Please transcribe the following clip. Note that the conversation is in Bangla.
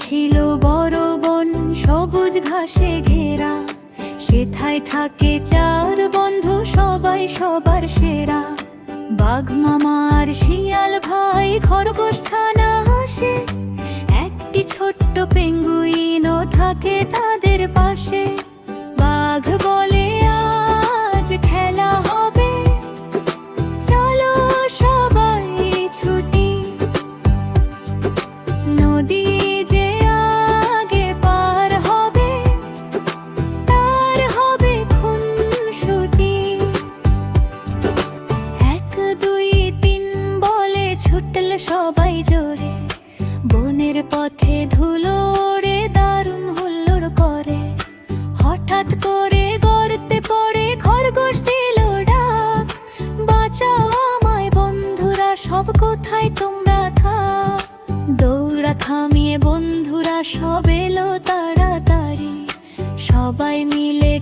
ছিল বড় বন সবুজ ঘাসে ঘেরা, সেথায় থাকে চার বন্ধু সবাই সবার সেরা। বাঘ মামার শিয়াল ভাই খরগোশ ছানা হাসে, একটি ছোট্ট পেঙ্গুইনও থাকে তাদের পাশে। বাঘ বলে আজ খেলা হবে, চলো সবাই ছুটি, নদী যে আগে পার হবে তার হবে খুনসুটি। 1 2 3 বলে ছুটল সবাই জোরে, বনের পথে ধুলো ওড়ে দারুণ হুল্লোড় করে। হঠাৎ করে গর্তে পড়ে খরগোশ দিল ডাক, বাঁচাও আমায় বন্ধুরা, সব কোথায় তোমরা থাক। দৌড়া থামিয়ে বন্ধুরা সব এলো তাড়াতাড়ি, সবাই মিলে